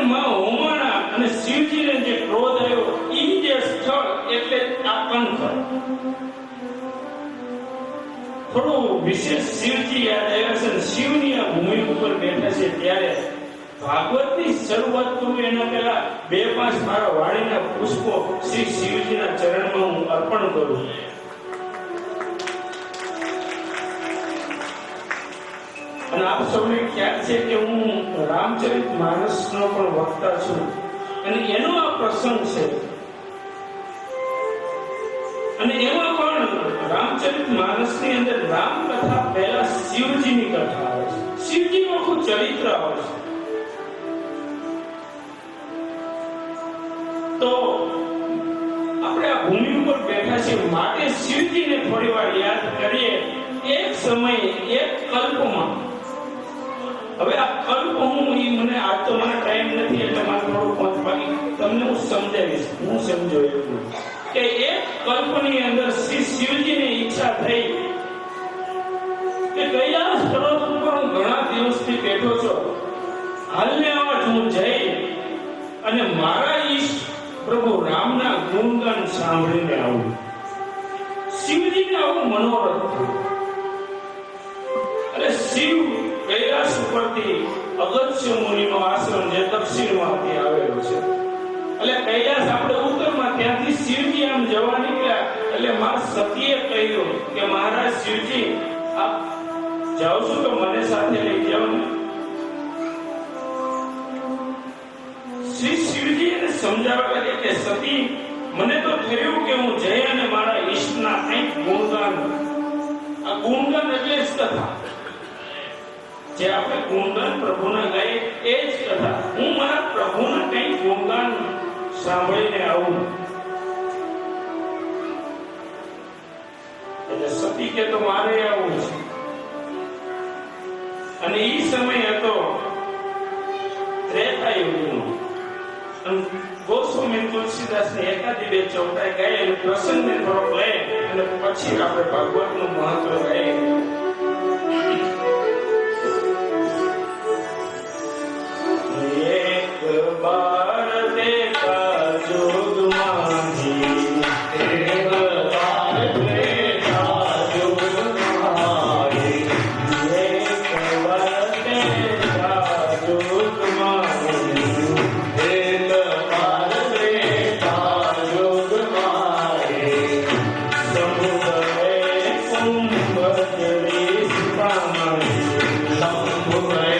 માં હોમાણા અને શિવજીને જે ક્રોધ આવ્યો એ જે સ્થળ એટલે આ કંથળ. થોડું વિશેષ શિવજી યાદ આવ્યા છે. શિવની આ ભૂમિ ઉપર બેઠા છે ત્યારે ભાગવતની શરૂઆત કરું એના પહેલા 2-5 મારા વાણીના પુષ્પો શ્રી શિવજીના ચરણમાં હું અર્પણ કરું. અને આપ સૌને ખ્યાલ છે કે હું રામચરિતમાનસનો પણ વક્તા છું અને એનો આ પ્રસંગ છે. અને એમાં પણ રામચરિતમાનસની અંદર રામ કથા પહેલા શિવજીની કથા આવે છે. શિવજીનું આખું ચરિત્ર આવે છે. તો આપણે આ ભૂમિ ઉપર બેઠા છીએ માટે શિવજીને થોડી વાર યાદ કરીએ. એક સમય એક કલ્પમાં, હવે આ કલ્પ મને આજ તો મને ટાઈમ નથી એટલે મારે થોડું બાકી તમને હું સમજાવીશ. હું સમજો એટલું કે એક કલ્પની અંદર શ્રી શિવજીની ઈચ્છા થઈ કે કૈલાસ પર્વત ઉપર હું ઘણા દિવસથી બેઠો છું, હાલને આવા હું જઈ અને મારા ઈષ્ટ પ્રભુ રામના ગુણગાન સાંભળીને આવું. શિવજીને આવું મનોરથ થયું. એટલે શિવ કૈલાસ ઉપરથી અગસ્ત્ય મુનિનો આશ્રમ જે દક્ષિણમાંથી આવેલો છે, એટલે કૈલાસ આપણે ઉત્તરમાં, ત્યાંથી શિવજી આમ જવા નીકળ્યા એટલે મારા સતીએ કહ્યું કે મહારાજ શિવજી આપ જાઓ છો તો મને સાથે લઈ જાઓ ને. શ્રી શિવજી એને સમજાવવા લાગે કે સતી મને તો થયું કે હું જઈ અને મારા ઈષ્ટના કંઈક ગુણગાન, આ ગુણગાન એટલે જ કથા જે આપણે ગુણગાન પ્રભુના ગાઈએ એ જ કથા, હું મારા પ્રભુના કંઈક ગુણગાન સાંભળીને આવું. એટલે સતી કે તો મારે આવું છે. અને એ સમય હતો ત્રેતા યુગનો. ગોસ્વામી તુલસીદાસની એકાદી 2 ચોપાઈ ગાય અને પ્રસંગને થોડોક લઈ અને પછી આપણે ભાગવતનું મહત્વ ગાઈએ. એક બાર દેખા જોગમાહી, એક બાર દેખા જોગમાહી, એક બાર દેખા જોગમાહી, એક બાર દેખા જોગમાહી, સમુદ્રે કુંભજરી પામાહી, સમુદ્રે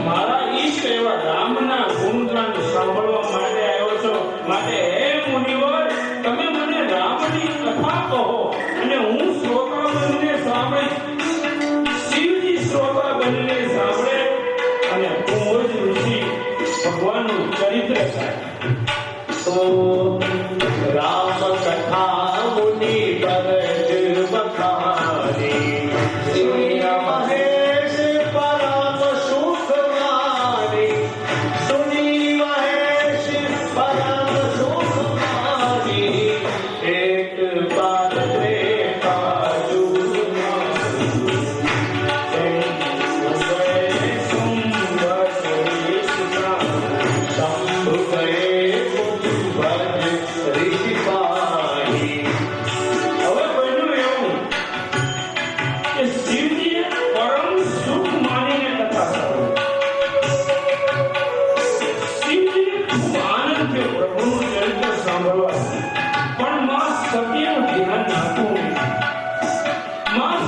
મારા ઈષ્ટ એવા રામના ગુણગાન સાંભળવા માટે આવ્યો છો. માટે હે મુનિવર, તમે મને રામની કથા કહો અને હું શ્રોતા બનીને સાંભળીશ. શિવજી શ્રોતા બનીને સાંભળે અને હું જ ઋષિ ભગવાનનું ચરિત્ર થાય. તો રામ કથા મુનિ પર બખાય,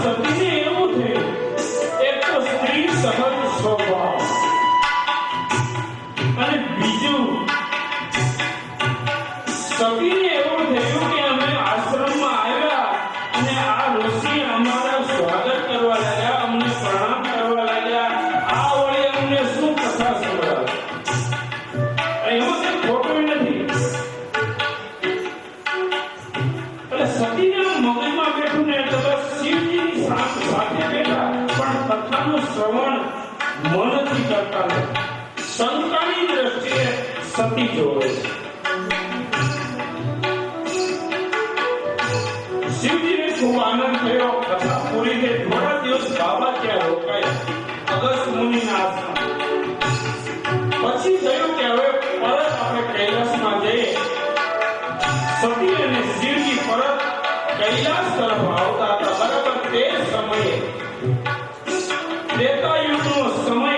સતીને એવું થયું, એક તો સ્ત્રી સહજ સ્વભાવ, અને બીજું સતીને એવું થયું કે અમે આશ્રમમાં આવ્યા અને આ ઋષિ અમારા સ્વાગત કરવા લાગ્યા, અમને પ્રણામ કરવા લાગ્યા, આ વળી અમને શું કથા સંભળાવે. એમાં કઈ ખોટું નથી. એટલે સતીના મગજમાં બેઠું ને તો શિવજીની સાથે બેઠા, પણ કથાનું શ્રવણ મનથી કરતા નથી. શંકાની દ્રષ્ટિએ સતી જોવે છે. શિવજીને ખૂબ આનંદ થયો. કથા પૂરી થઈ. થોડા દિવસ બાબા ત્યાં રોકાયા અગસ્ત્ય મુનિના આશ્રમ. પછી થયું કે હવે પરત આપણે કૈલાસમાં જઈએ. સતી અને શિવજી પરત કૈલાસ તરફ આવતા હતા. બરાબર તે સમયે ત્રેતાયુગનો સમય.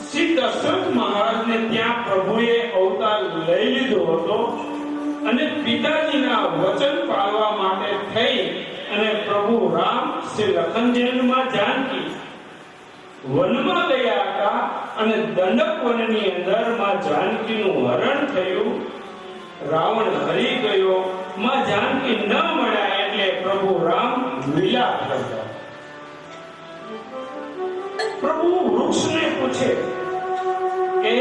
શ્રી દશરથ મહારાજને ત્યાં પ્રભુએ અવતાર લઈ લીધો હતો અને પિતાજીના વચન પાળવા માટે થઈ અને પ્રભુ રામ શ્રી લખનજનમાં જાનકી વનમાં ગયા હતા અને દંડક વનની અંદર માં જાનકીનું હરણ થયું. રાવણ હરી ગયો. માં જાનકી ન મળ્યા એટલે પ્રભુ રામ વિલાપ કરતા. પ્રભુ વૃક્ષને પૂછે કે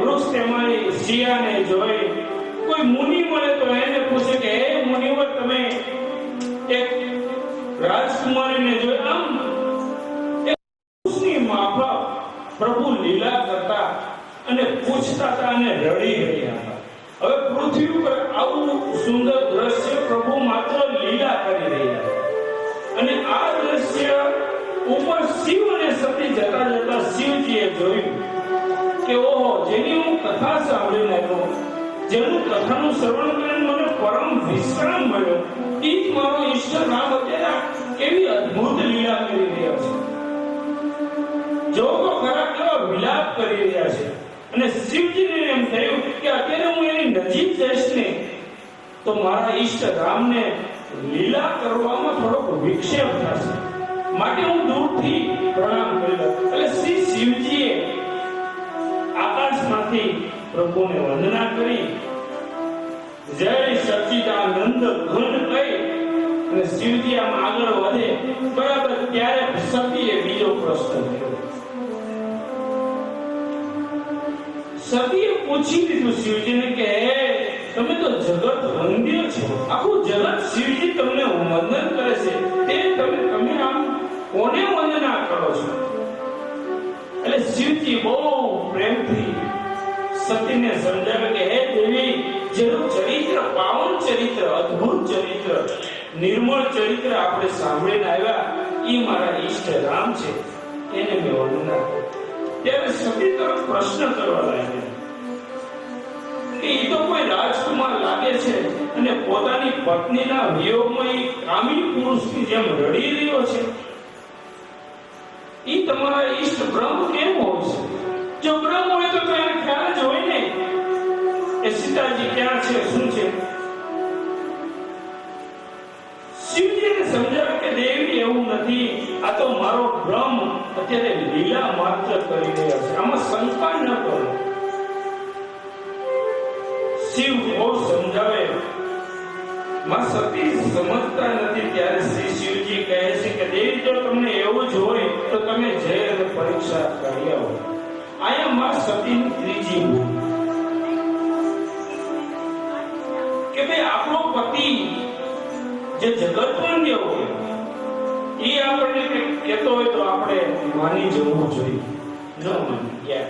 વૃક્ષ તેમાંની શિયાને જોઈ. કોઈ મુનિ મળે તો એને પૂછે કે હે મુનિવર, તમે એક રાજકુમારીને જોઈ. આમ વૃક્ષની માફક પ્રભુ લીલા કરતા અને પૂછતા હતા અને રડી રહ્યા હતા. હવે પૃથ્વી ઉપર આવું સુંદર દ્રશ્ય પ્રભુ માત્ર લીલા કરી રહ્યા હતા. અને આ દ્રશ્ય ઉપર શિવ અને સતી જતા જતા શિવજીએ જોયું કે ઓહો, જેની હું કથા સાંભળીને આવ્યો, જેનું કથાનું શ્રવણ કરીને મને પરમ વિશ્રામ મળ્યો, એ જ મારો ઈષ્ટ રામ અત્યારે કેવી અદ્ભુત લીલા કરી રહ્યા છે. જો તો ખરા કેવા વિલાપ કરી રહ્યા છે. અને શિવજીને એમ થયું કે અત્યારે હું એની નજીક જઈશ ને તો મારા ઈષ્ટ રામને લીલા કરવામાં થોડોક વિક્ષેપ થશે, માટે હું દૂરથી પ્રણામ કરી લઉં. એટલે શ્રી શિવજીએ આકાશમાંથી પ્રભુને વંદના કરી, જય સચ્ચિદાનંદ ઘન કહી અને શિવજી આમ આગળ વધે. બરાબર ત્યારે સતીએ બીજો પ્રશ્ન કર્યો. સતીએ પૂછી દીધું શિવજીને કે તમે તો જગત વંદ્ય છો, આખું જગત શિવજી તમને વંદન કરે છે, તમે આમ કોને વંદના કરો છો? એટલે શિવજી બહુ પ્રેમથી સતીને સમજાવે કે હે દેવી, જેનું ચરિત્ર પાવન ચરિત્ર, અદ્ભુત ચરિત્ર, નિર્મળ ચરિત્ર આપણે સાંભળીને આવ્યા, એ મારા ઈષ્ટ રામ છે, એને મેં વંદના કરી. ત્યારે સતી તરફ પ્રશ્ન કરવા લાગ્યા કે એ તો કોઈ રાજકુમાર લાગે છે અને પોતાની પત્નીના વિયોગમાં એ કામી પુરુષની જેમ રડી રહ્યો છે. એ તમારા ઈષ્ટ બ્રહ્મ કેમ હોય છે? જો બ્રહ્મ હોય તો એને ખ્યાલ જ હોય ને એ સીતાજી ક્યાં છે, શું છે. શિવજીને સમજાવે કે દેવી એવું નથી, આ તો મારો બ્રહ્મ અત્યારે લીલા માત્ર કરી રહ્યા છે, આમાં શંકા ન કરો. શિવ બહુ સમજાવે, માં સતી સમજતા નથી. ત્યારે શ્રી શિવજી કહે છે કે દેવી, જો તમને એવું જ હોય તો તમે જઈ અને પરીક્ષા કરી આવો. આયા માં સતીની ત્રીજી ભૂલ કે ભાઈ આપણો પતિ જે જગતવંદ્ય હોય એ આપણને કંઈક કહેતો હોય તો આપણે માની જવું જોઈએ. ન માની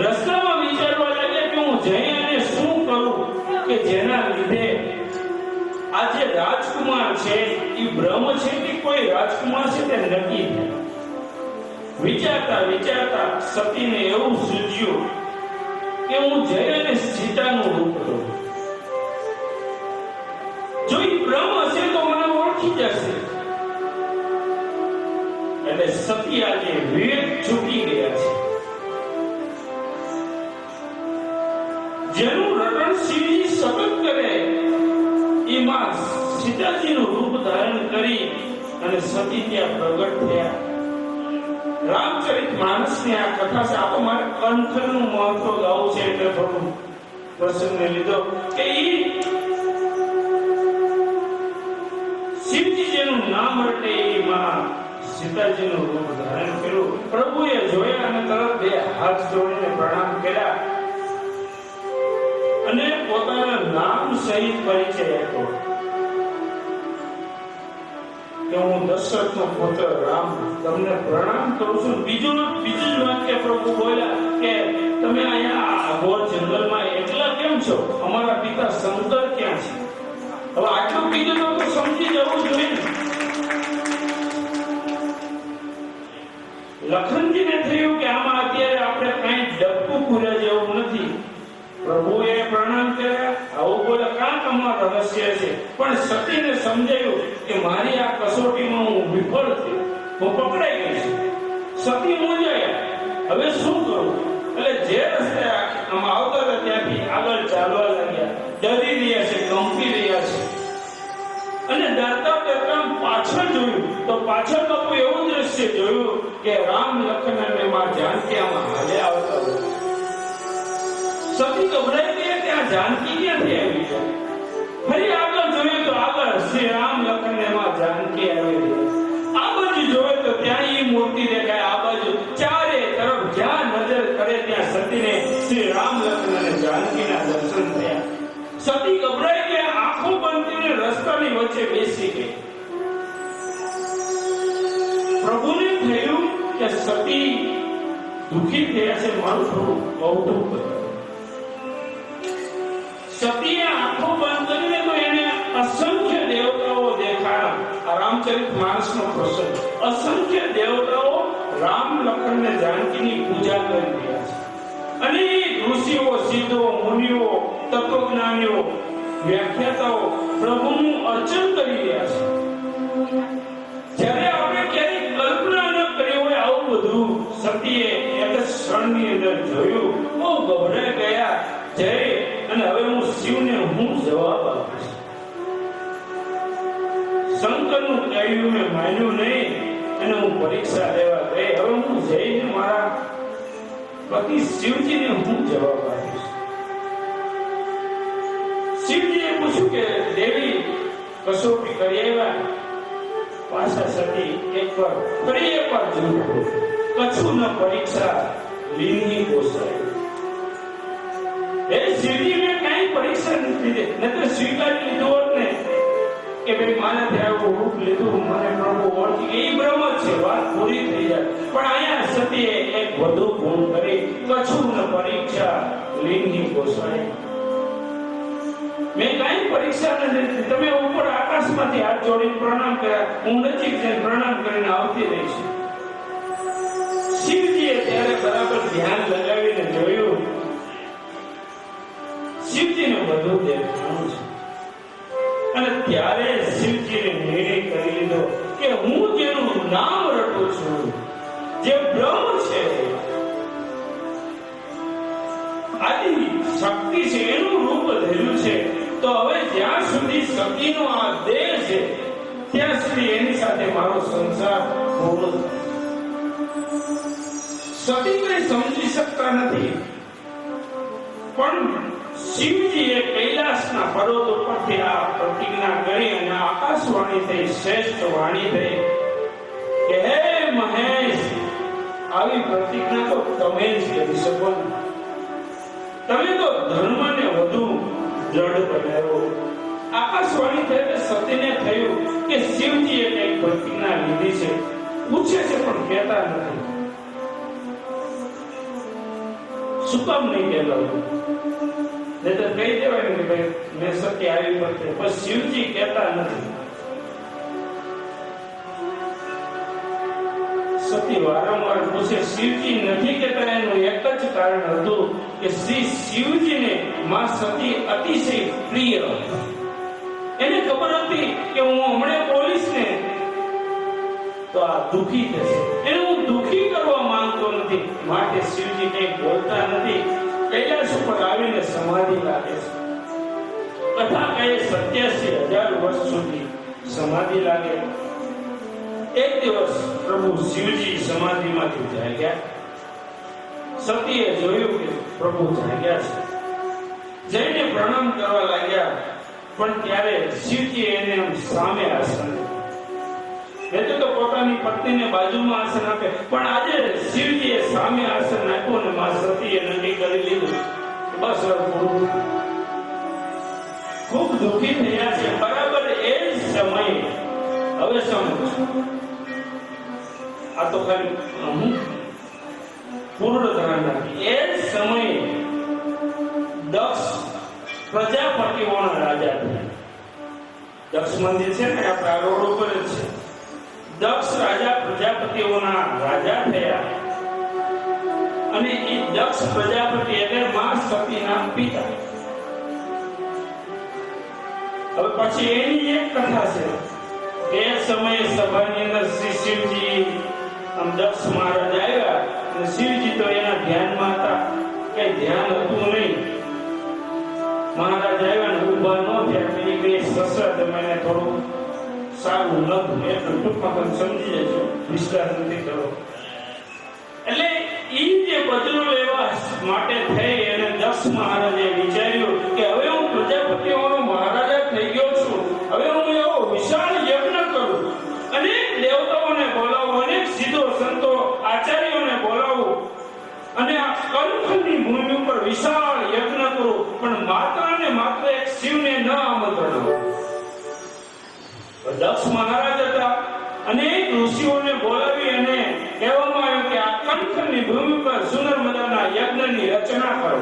રસ્તામાં વિચારવા લાગ્યા કે હું જઈ અને શું કરું કે જેના લીધે આ જે રાજકુમાર છે એ બ્રહ્મ છે કે કોઈ રાજકુમાર છે તે નક્કી થાય. વિચારતા વિચારતા સતીને એવું સૂઝ્યું કે હું જઈ અને સીતાનું રૂપ લઉં. જો એ બ્રહ્મ હશે તો મને ઓળખી જશે. એટલે સતી આજે વિવેક ચૂકી ગયા છે. જેનું રટણ શિવજી સતત કરે એમાં સીતાજીનું રૂપ ધારણ કરી અને સતી ત્યાં પ્રગટ થયા. રામચરિત માનસની આ કથા છે. આ તો મારે કંઠનું મહત્વ ગાવું છે એટલે થોડું પ્રસંગને લીધો કે શિવજી જેનું નામ રટે એ માં સીતાજીનું રૂપ ધારણ કર્યું. પ્રભુએ જોયા અને તરત બે હાથ જોડીને પ્રણામ કર્યા અને પોતાના નામ સહિત પરિચય આપ્યો કે હું દશરથનો પુત્ર રામ તમને પ્રણામ કરું છું. બીજું જ વાક્ય પ્રભુ બોલ્યા કે તમે અહીંયા ઘોર જંગલમાં એકલા કેમ છો? અમારા પિતા શંકર ક્યાં છે? હવે આટલું કીધું તો સમજી જવું જોઈએ. લખનજીને થયું કે આમાં અત્યારે આપણે કઈ ડબકું પૂર્યા જેવું નથી. પ્રભુએ પ્રણામ કર્યા. આવું બોલે કાંક અમાર રહસ્ય છે. પણ સતીને સમજાયું કે મારી આ કસોટીમાં હું વિફળ થયો, હું પકડાઈ ગઈ છું. સતી મૂંઝાયા, હવે શું કરું? એટલે જે રસ્તે આમ આવતા હતા ત્યાંથી આગળ ચાલવા લાગ્યા. ડરી રહ્યા છે, કંપી રહ્યા છે અને ડરતા ડરતા પાછળ જોયું તો પાછળ બાપુ એવું દ્રશ્ય જોયું કે રામ લખન અને માં જાનકી આમાં હાલે આવતા હતા. સતી ગભરાઈ ગયા કે આ જાનકી ક્યાંથી આવી છે? ફરી આગળ જોયું તો આગળ શ્રી રામ લખન અને માં જાનકી આવી છે. આ બાજુ જોયું તો ત્યાં એ મૂર્તિ દેખાય. આ બાજુ ચારે તરફ જ્યાં નજર કરે ત્યાં સતીને શ્રી રામ લખન અને જાનકીના દર્શન થયા. સતી ગભરાઈ ગયા, આંખો બંધ કરીને રસ્તાની વચ્ચે બેસી ગઈ. પ્રભુને થયું કે સતી દુઃખી થયા છે, મારું થોડું કૌતુક કર્યું. સતીએ આંખો બંધ કરીને તો એને અસંખ્ય દેવતાઓ દેખાયા. આ રામચરિત માનસનો પ્રસંગ. અસંખ્ય દેવતાઓ રામ લખન અને જાનકીની પૂજા કરી રહ્યા છે. અને ઋષિઓ, સિદ્ધો, મુનિઓ, તત્વજ્ઞાનીઓ, વ્યાખ્યાતાઓ પ્રભુનું અર્ચન કરી રહ્યા છે. જ્યારે આપણે ક્યારેય કલ્પના ન કરી હોય આવું બધું સતીએ એક જ ક્ષણની અંદર જોયું. બહુ ગભરાઈ ગયા. જય અને હવે હું શિવને હું જવાબ આપીશ. શંકરનું કહ્યું મેં માન્યું નહીં અને હું પરીક્ષા લેવા ગઈ. હવે હું જઈને મારા પતિ શિવજીને હું જવાબ આપીશ. શિવજીએ પૂછ્યું કે દેવી કસોટી કરી આવ્યા? પાછા સતી ફરી એકવાર જોયું. કછું ન પરીક્ષા લીની ગોસાઈ. એ શિવજી મેં કઈ પરીક્ષા નથી લીધી, ન તો સ્વીકારી લીધો હોત ને કે ભાઈ મારાથી આવું રૂપ લીધું, મને પ્રભુ ઓળખી એ બ્રહ્મ છે, વાત પૂરી થઈ જાય. પણ અહીંયા સતીએ એક વધુ ગુણ કરી. કછું ન પરીક્ષા લીની ગોસાઈ. મેં કઈ પરીક્ષા નથી લીધી. તમે ઉપર આકાશમાંથી હાથ જોડીને પ્રણામ કર્યા, હું નજીક જઈને પ્રણામ કરીને આવતી રહી છું. શિવજીએ ત્યારે બરાબર ધ્યાન લગાવીને જોયું. શિવજીને બધું દેખાણું છે. અને ત્યારે શિવજીને નિર્ણય કરી લીધો કે હું જેનું નામ રટું છું, જે બ્રહ્મ છે, આદિ શક્તિ છે, એનું રૂપ ધર્યું છે. તો હવે જ્યાં સુધી સતીનો આ દેહ છે ત્યાં સુધી એની સાથે મારો સંસાર પૂર્ણ. સતી કઈ સમજી શકતા નથી. પણ શિવજીએ કૈલાસના પર્વત ઉપરથી આ પ્રતિજ્ઞા કરી અને આકાશવાણી થઈ, શ્રેષ્ઠ વાણી થઈ કે હે મહેશ, આવી પ્રતિજ્ઞા તો તમે જ કરી શકો. તમે તો ધર્મને વધુ દ્રઢ બનાવ્યો. આકાશવાણી થઈ એટલે સતીને થયું કે શિવજીએ કઈક પ્રતિજ્ઞા લીધી છે. પૂછે છે પણ કહેતા નથી. શું કામ નહીં કહેતા? નહીં તો કહી દેવાય ને ભાઈ મેં સત્ય આવી પડશે. પણ શિવજી કહેતા નથી. સતી વારંવાર પૂછે. શિવજી નથી કહેતા. એનું એક જ કારણ હતું કે શ્રી શિવજીને માં સતી અતિશય પ્રિય. એને ખબર હતી કે હું હમણાં બોલીશ ને તો આ દુઃખી થશે. એને હું દુઃખી કરવા માંગતો નથી. માટે શિવજી કંઈ બોલતા નથી. કૈલાસ ઉપર આવીને સમાધિ લાગે છે. કથા કહે 87,000 વર્ષ સુધી સમાધિ લાગે. એક દિવસ પ્રભુ શિવજી સમાધિમાંથી જાગ્યા. સતીએ જોયું કે પ્રભુ જાગ્યા છે, જઈને પ્રણામ કરવા લાગ્યા. પણ ત્યારે શિવજી એને સામે આસન, એટલે તો પોતાની પત્નીને બાજુમાં આસન આપે, પણ આજે શિવજીએ સામે આસન આપ્યું અને માં સતીએ નક્કી કરી લીધું બસ ખૂબ દુઃખી થયા છે. બરાબર એ જ સમયે, હવે સમજો, આ તો ખાલી અમુક પૂર્ણ ધ્યાન રાખી, એ જ સમયે દક્ષ પ્રજાપતિઓના રાજા થયા. દક્ષ મંદિર છે ને આપણા રોડ ઉપર જ છે. દક્ષ રાજા પ્રજાપતિઓના રાજા થયા અને એ દક્ષ પ્રજાપતિ એટલે માં સતીના પિતા. હવે પછી એની એક કથા છે. એ સમયે સભાની અંદર શ્રી શિવજી દક્ષ મહારાજ આવ્યા અને શિવજી તો એના ધ્યાનમાં હતા, કઈ ધ્યાન હતું નહીં. મહારાજ આવ્યા ને ઉભા ન થયા, પેલી બે સસરા તમે થોડું સારું ન એટલું ટૂંકમાં સમજી જજો, વિશ્વાસ નથી કરો. એટલે ઈ જે બદલો લેવા માટે થઈ અને દક્ષ મહારાજે વિચાર્યું કે હવે હું પ્રજાપતિઓનો મહારાજા થઈ ગયો છું, હવે હું એવો વિશાળ યજ્ઞ કરું, અનેક દેવતાઓને બોલાવું, અનેક સિદ્ધો સંતો આચાર્યોને બોલાવું અને આ કંઠની ભૂમિ ઉપર વિશાળ યજ્ઞ કરું, પણ માત્ર ને માત્ર એક શિવને ન આમંત્રણ આપું. દક્ષ મહારાજ હતા, અનેક ઋષિઓને બોલાવી અને કહેવામાં આવ્યું કે આ કંઠની ભૂમિ પર સુંદર મજાના યજ્ઞની રચના કરો.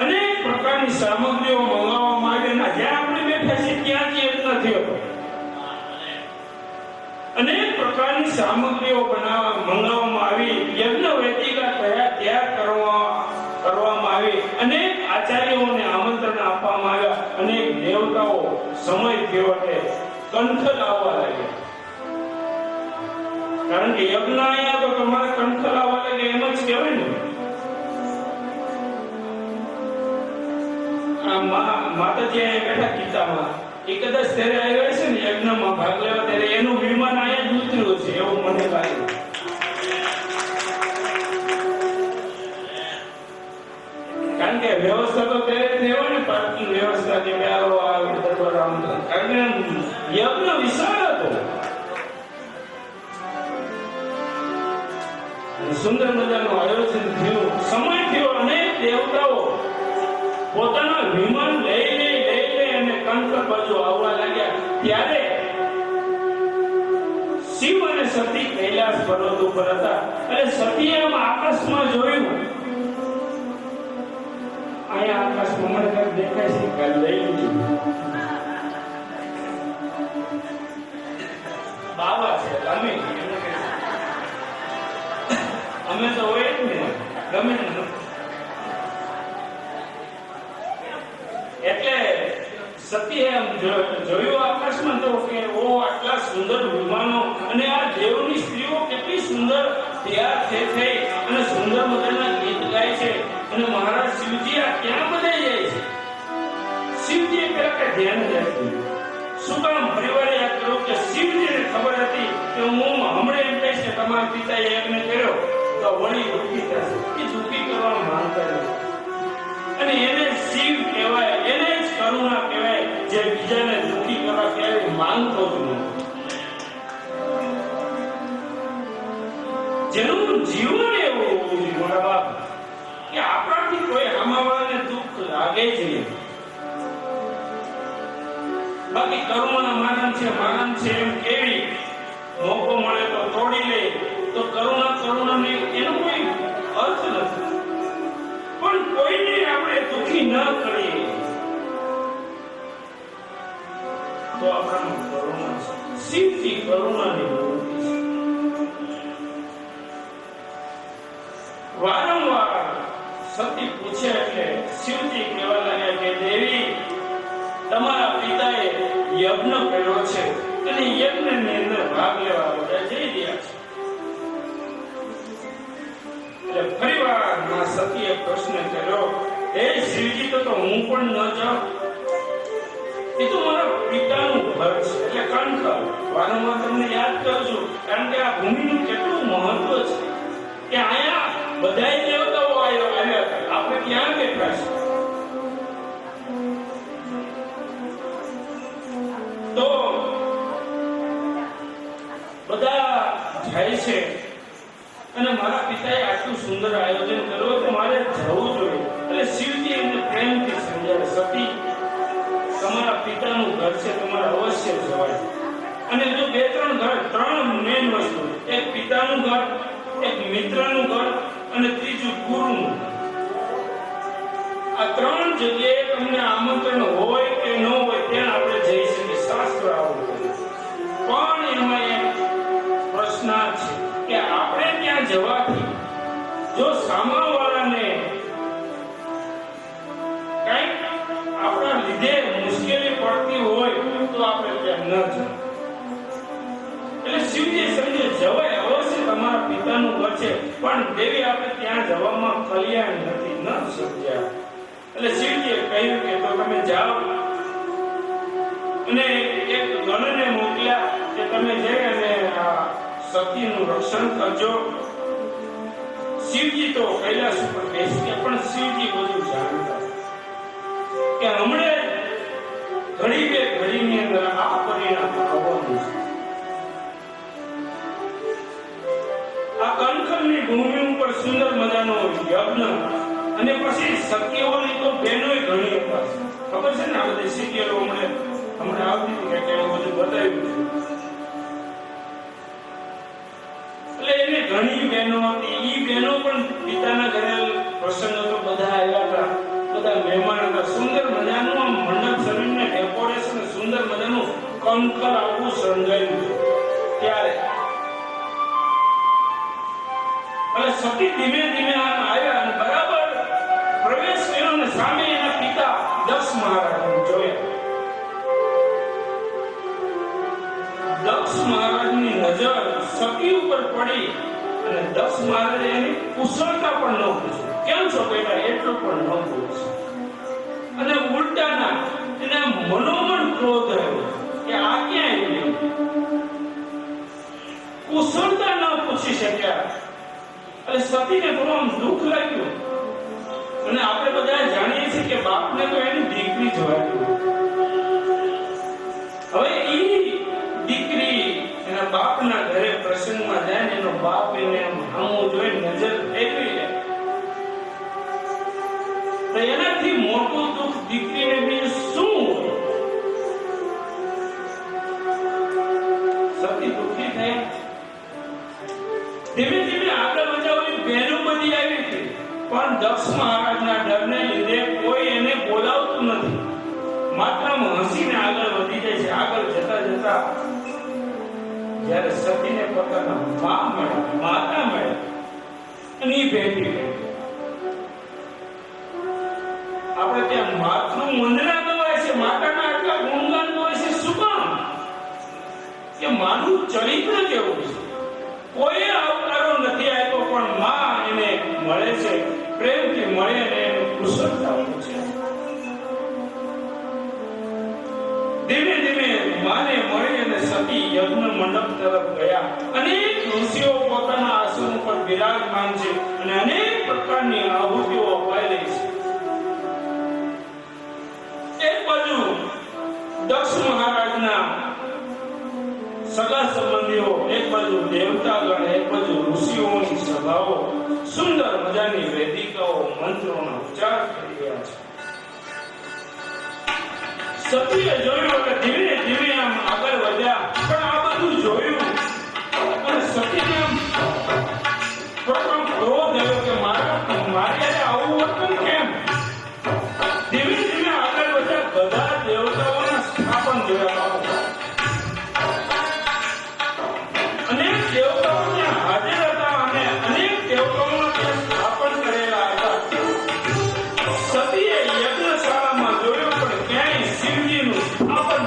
અનેક પ્રકારની સામગ્રીઓ મંગાવવામાં આવી અને જ્યાં આપણે બેઠા છીએ ત્યાં જ યજ્ઞ થયો. અનેક પ્રકારની સામગ્રીઓ મંગાવવામાં આવી, યજ્ઞ વેદિકા તૈયાર કરવામાં આવી, અનેક આચાર્યોને આમંત્રણ આપવામાં આવ્યા, અનેક દેવતાઓ સમય થયો એટલે કંઠ લાવવા લાગ્યા. કારણ કે યજ્ઞ અહીંયા તો તમારે કંઠ લાવવા લાગે એમ જ કહેવાય ને. આ માતાજી અહીંયા બેઠા ગીતામાં એ કદાચ ત્યારે આવ્યા છે ને યજ્ઞમાં ભાગ લેવા, ત્યારે એનું વિમાન અહીંયા જ ઉતર્યું છે એવું મને લાગે. કારણ કે વ્યવસ્થા તો ત્યારે જ હોય ને, પાર્કિંગ વ્યવસ્થા કે આવો દરબાર આમંત્રણ, કારણ કે યજ્ઞ વિશાળ હતો. સુંદર મજાનું આયોજન થયું, સમય થયો, અનેક દેવતાઓ પોતાના વિમાન લઈ અને કંઠ બાજુ આવવા લાગ્યા. ત્યારે શિવ અને સતી કૈલાસ પર્વત ઉપર હતા અને સતીએ આમ આકાશમાં જોયું. અહીંયા આકાશમાં મને કઈ દેખાય છે કે લઈ લીધું બાબા છે અમે તો હોય જ ને ગમે એટલે સતીએ એમ જોયું આકાશમાં તો કે ઓ આટલા સુંદર વિમાનો અને આ દેવની સ્ત્રીઓ કેટલી સુંદર તૈયાર થઈ અને સુંદર મજાના ગીત ગાય છે અને મહારાજ શિવજી આ ક્યાં બધા જાય છે. શિવજીએ પેલા કે ધ્યાન રાખ્યું. શું કામ પરિવારે યાદ કર્યું કે શિવજીને ખબર હતી કે હું હમણાં એમ કહીશ કે તમારા પિતાએ યજ્ઞ કર્યો તો વળી દુઃખી થશે, એ દુઃખી કરવા માંગતા નથી. અને એને શિવ કહેવાય, એને જ કરુણા કહેવાય, જે બીજાને દુઃખી કરવા ક્યારેય માંગતો જ નથી. જેનું જીવન એવું હોવું જોઈએ મારા બાપ કે આપણાથી કોઈ સામાવાળાને દુઃખ લાગે જ નહીં. બાકી કરુણા માનન છે એમ કેવી મોકો મળે તો તોડી લે, તો કરુણા ને એનો કોઈ અર્થ નથી. પણ કોઈને આપણે દુઃખી ન કરીએ તો આપણા કરુણા છે. શિવજી કરુણાની મૂર્તિ છે. વારંવાર સતી પૂછે એટલે શિવજી કહેવા લાગ્યા કે દેવી, તમારા પિતાએ યજ્ઞ કર્યો છે અને યજ્ઞની અંદર ભાગ લેવા બધા જઈ રહ્યા છે. એટલે ફરીવાર માં સતીએ પ્રશ્ન કર્યો હે શિવજી તો હું પણ ન જાઉં. એ તો મારા પિતાનું ઘર છે એટલે કંઠ વારંવાર તમને યાદ કરું છું, કારણ કે આ ભૂમિનું કેટલું મહત્વ છે કે અહીંયા બધા દેવતાઓ આવ્યા હતા, આપણે ક્યાં બેઠા છે. તો બધા જાય છે અને મારા પિતાએ આટલું સુંદર આયોજન કર્યું કે મારે જવું જોઈએ. એટલે શિવજી એમને પ્રેમથી સમજાવે, સતી તમારા પિતાનું ઘર છે, તમારે અવશ્ય જવાય. અને જો બે ત્રણ ઘર, ત્રણ મેન વસ્તુ, એક પિતાનું ઘર, એક મિત્રનું ઘર અને ત્રીજું ગુરુનું. આ ત્રણ જગ્યાએ તમને આમંત્રણ હોય કે ન હોય ત્યાં આપણે જઈ શકીએ, શાસ્ત્ર આવું. પણ એમાં એક પ્રશ્ન છે કે આપણે ત્યાં જવાથી જો સામાવાળાને કંઈક આપણા લીધે મુશ્કેલી પડતી હોય તો આપણે ત્યાં ન જઈએ. એટલે શિવજી સમજે જવાય, અવશ્ય તમારા પિતાનું ઘર છે, પણ દેવી આપણે ત્યાં જવામાં કલ્યાણ નથી, ન સમજ્યા. એટલે શિવજીએ કહ્યું કે તો તમે જાઓ અને એક ગણને મોકલ્યા કે તમે જઈ અને આ સતીનું રક્ષણ કરજો. શિવજી તો કૈલાસ ઉપર બેસી ગયા, પણ શિવજી બધું જાણતા કે હમણે ઘડી બે ઘડીની અંદર આ પરિણામ આવવાનું છે. આ કંઠની ભૂમિ ઉપર સુંદર મજાનો યજ્ઞ અને પછી સખીઓની તો બહેનોય ઘણી હતા. ખબર છે ને આ બધી સિરિયલો હમણાં આવતી હતી કે એવું બધું બતાવ્યું છે. એટલે એને ઘણી બહેનો હતી, ઈ બહેનો પણ પિતાના ઘરે પ્રસંગ હતો, બધા આવ્યા હતા, બધા મહેમાન હતા. સુંદર મજાનું આમ મંડપ શરીરને ડેકોરેશન, સુંદર મજાનું કંકર આખું શણગાર્યું છે. ત્યારે એટલે સતી ધીમે ધીમે આમ આવ્યા અને બરાબર પ્રવેશ કર્યો અને સામે એના પિતા દક્ષ મહારાજને જોયા. દક્ષ મહારાજની નજર સતી ઉપર પડી અને દક્ષ મહારાજે એની કુશળતા પણ ન પૂછી, કેમ છો બેટા, એટલું પણ ન પૂછ્યું. અને ઉલટાના એને મનોમન ક્રોધ આવ્યો કે આ ક્યાં આવ્યું, કુશળતા ન પૂછી શક્યા. એટલે સતીને થોડું આમ દુઃખ લાગ્યું. અને આપણે બધા જાણીએ છીએ કે બાપને તો એની દીકરી જોવાતી. હવે એ દીકરી એના બાપના ઘરે પ્રસંગમાં જાય ને એનો બાપ એને સામું જોઈ નજર ફેરવી લે તો એનાથી મોટું દુઃખ દીકરીને બીજું શું હોય? સતી દુઃખી થયા. ધીમે ધીમે આગળ વધાવવાની બહેનો બધી આવી હતી, પણ દક્ષ મહારાજના ડરને લીધે કોઈ એને બોલાવતું નથી. માત્ર હસીને આગળ વધી જાય છે. આગળ જતા જતા જ્યારે સતીને પોતાના મા મળ્યા, માતા મળ્યા અને એ ભેટી આપણે ત્યાં માતૃ વંદના ગવાય છે, માતાના આટલા ગુણગાન ગવાય છે. શું કામ? કે માનું ચરિત્ર કેવું છે. કોઈ આવકારો નથી આપ્યો, પણ માં એને મળે છે, પ્રેમથી મળે અને એનું કુશળતા પૂછે. ધીમે ધીમે માને મળી અને સતી યજ્ઞ મંડપ તરફ ગયા. અનેક ઋષિઓ પોતાના આસન ઉપર બિરાજમાન છે અને અનેક પ્રકારની આહુતિઓ અપાઈ રહી છે. એક બાજુ દક્ષ મહારાજના સગા સંબંધીઓ, એક બાજુ દેવતાગણ, એક બાજુ ઋષિઓની સભાઓ, સુંદર મજાની વેદિકાઓ મંત્રોના ઉચ્ચાર કરી રહ્યા છે. સતીએ જોયું કે ધીમે ધીમે આમ આગળ વધ્યા, પણ આ બધું જોયું અને સતીને આમ થોડો ક્રોધ આવ્યો કે મારે આવું વર્તન કેમ? ધીમે ધીમે આગળ વધ્યા, બધા દેવતાઓના સ્થાપન જોયા. અનેક દેવતાઓ ત્યાં હાજર હતા અને અનેક દેવતાઓના ત્યાં સ્થાપન કરેલા હતા. સતીએ યજ્ઞશાળામાં જોયું પણ ક્યાંય શિવજીનું સ્થાપન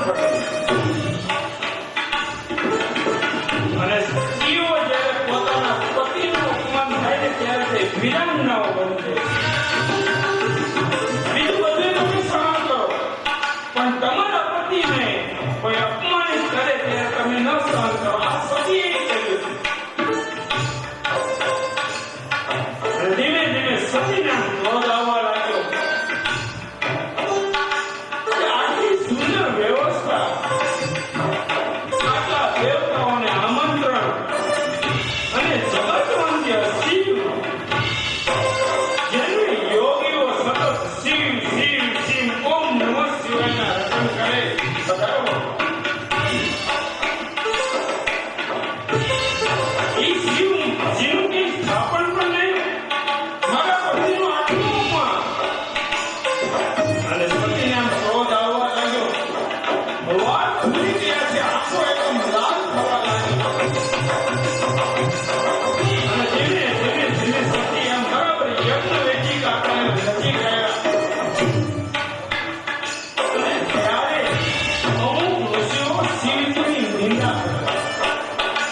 કરે બતાવો. ઈ જીવનું કે સ્થાપન પણ નહીં, મારા પતિનું આટલું અપમાન. અને સતીને આમ ક્રોધ આવવા લાગ્યો. વાત ભૂલી ગયા છે, આંખો એકદમ લાલ થવા લાગી. અને ધીમે ધીમે સતી આમ બરાબર યજ્ઞ વેચી કાકાને નચી ગયા. અને ત્યારે અમુક ઋષિઓ શિવજીની નિંદા કરે.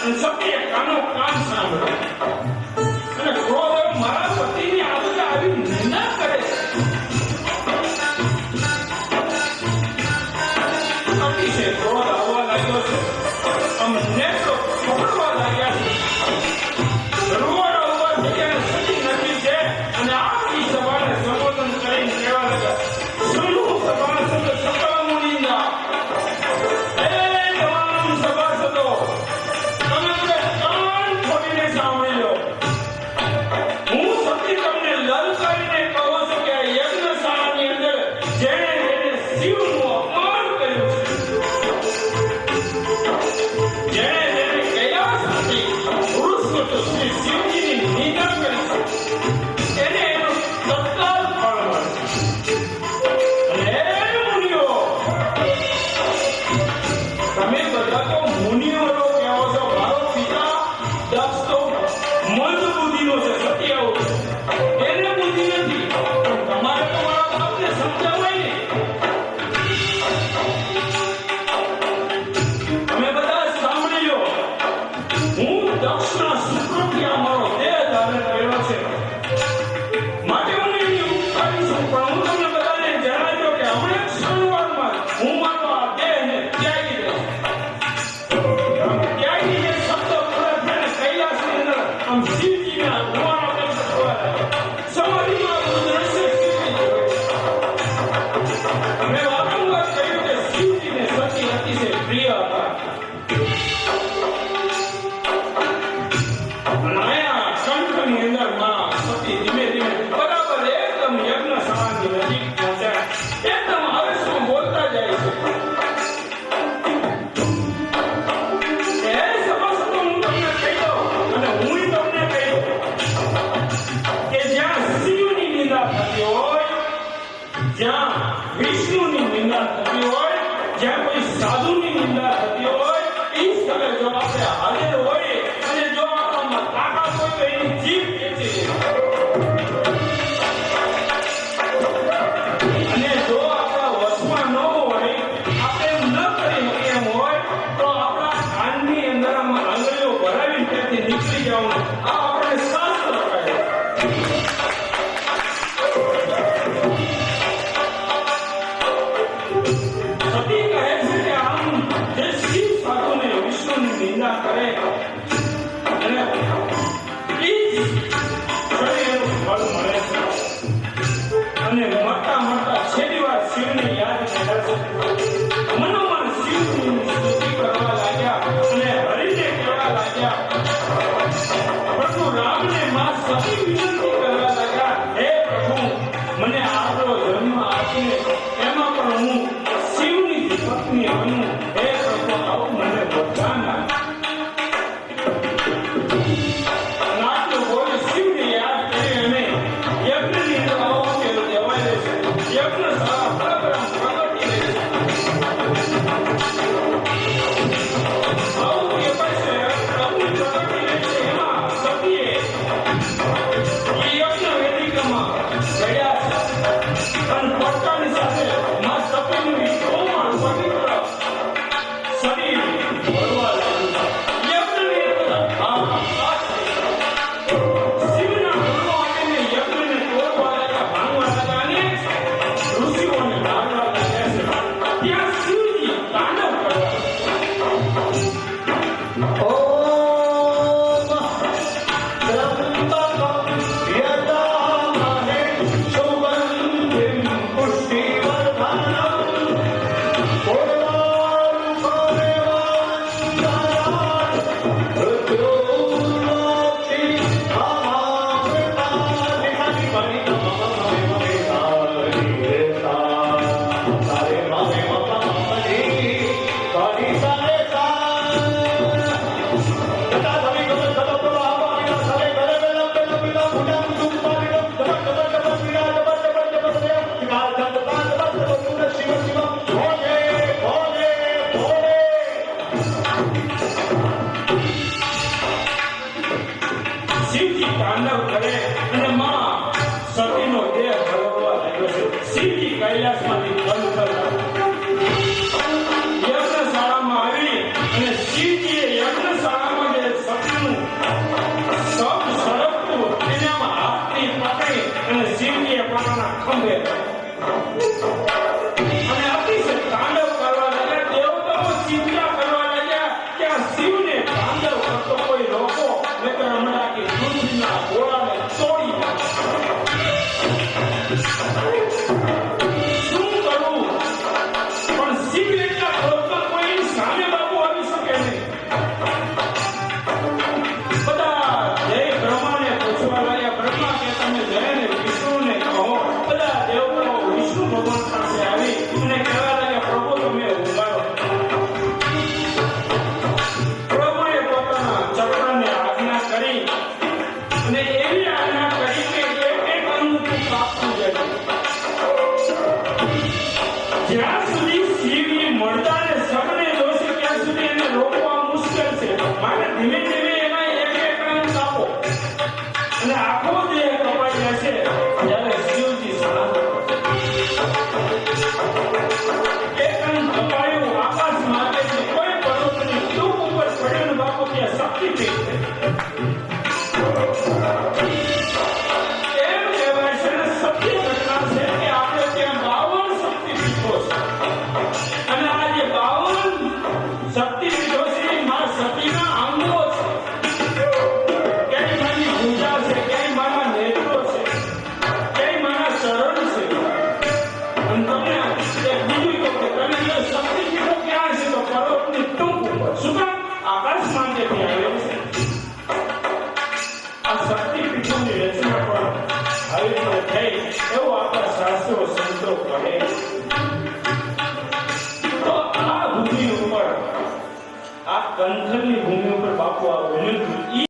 અને સતીએ કાનો કાન સાંભળ્યો. અને ક્રોધ મારા પતિની આ બધા આવી નિંદા કરે છે. અતિશય ક્રોધ આવવા લાગ્યો છે. આમ નેત્રો પકડવા લાગ્યા છે. રૂવાડા ઉભા થઈ ગયા. સતી નથી છે. અને આખી સભાને સંબોધન કરીને કહેવા લાગ્યા, સુનું સભાસદ સકળ મુનિંદા. હે તમામ સભાસદો, તમે બધા કાન ખોલીને સાંભળી લો. હું સતી તમને લલકારીને કહું છું કે આ યજ્ઞશાળાની અંદર જેણે શિવનું અપમાન કર્યું છે, જેણે કૈલાસમાંથી પુરુષોત્તમ શ્રી શિવજીની નિંદા કરી છે, એને એનું તત્કાલ ફળ મળશે. અને હે મુનિઓ, તમે બધા તો મુનિઓ લો કહેવો છો. મારો પિતા દક્ષ તો મંદ બુદ્ધિનો છે. સતી આવું છે. એને બુદ્ધિ નથી. પણ તમારે તો મારા બાપને સમજાવાય ને. તમે બધા સાંભળી લો. હું દક્ષના શુક્રથી આ મારો દેહ ધારણ કર્યો છે. માટે હું એની ઉપકારી છું. પણ હું તમને બધાને જણાવ્યો કે હમણાં ક્ષણવારમાં હું મારો આ દેહને ત્યાગી દઈશ. ત્યાગીને શબ્દ પૂરા થઈને કૈલાસની અંદર આમ શિવજીના રૂવાડા દર્શન થવા લાગ્યા. સમાધિમાં બધું દ્રશ્ય શિવજી જોયું. મેં વારંવાર કહ્યું કે શિવજીને સતી અતિશય પ્રિય હતા. અને અહીંયા કંઠની અંદર માં સતી ધીમે ધીમે બરાબર એકદમ યજ્ઞશાળાની નજીક પહોંચ્યા. એકદમ આવેશમાં બોલતા જાય છે. હે સભાસદો, હું તમને કહી દઉં અને હું તમને કહી દઉં કે જ્યાં શિવની નિંદા થતી હોય, જ્યાં વિષ્ણુની નિંદા થતી હોય, જ્યાં કોઈ સાધુની નિંદા થતી હોય, એ સ્થળે જો આપણે હાજર હોય અને જો આપણામાં તાકાત હોય તો એની જીભ ખેંચી લેવી. અને જો આપણા વશમાં ન હોય, આપણે એમ ન કરી શકીએ એમ હોય, તો આપણા કાનની અંદર આમ આંગળીઓ ભરાવીને ત્યાંથી નીકળી જવાનું. આ આપણે શાસ્ત્ર કહે છે. સતી કહે છે કે આમ જે શિવ સાધુને વિષ્ણુની નિંદા કરે અને ઈ શરીરનું ફળ મળે છે. અને મળતા મળતા છેલ્લી વાર શિવને યાદ કર્યા છે. મનોમન શિવની સ્તુતિ કરવા લાગ્યા અને હરિને કહેવા લાગ્યા. પ્રભુ રામને માં સતી વિનંતી કરવા લાગ્યા, હે પ્રભુ, મને આટલો જન્મ આપીને એમાં પણ હું શિવની પત્ની બનું. હે પ્રભુ, આવું મને વરદાન આપ. અને આટલું બોલી શિવને યાદ કરી અને યજ્ઞની અંદર આવો કે દેવાઈ રહેશે. યજ્ઞ સારા બરાબર આમ પ્રગટી રહે છે. આવું કહેવાય છે પ્રભુ પ્રગટી રહે છે. એમાં સતીએ એ યજ્ઞ વેદિકામાં ગયા છે. અને પડકારની સાથે માં સતીનું ઈ કોમળ પવિત્ર શરીર સમયથી આવે છે. આ શક્તિપીઠોની રચના પણ આવી રીતે થઈ એવું આપણા શાસ્ત્રો સંતો કહે. તો આ ભૂમિ ઉપર, આ કંથલની ભૂમિ ઉપર બાપુ આ બન્યું હતું.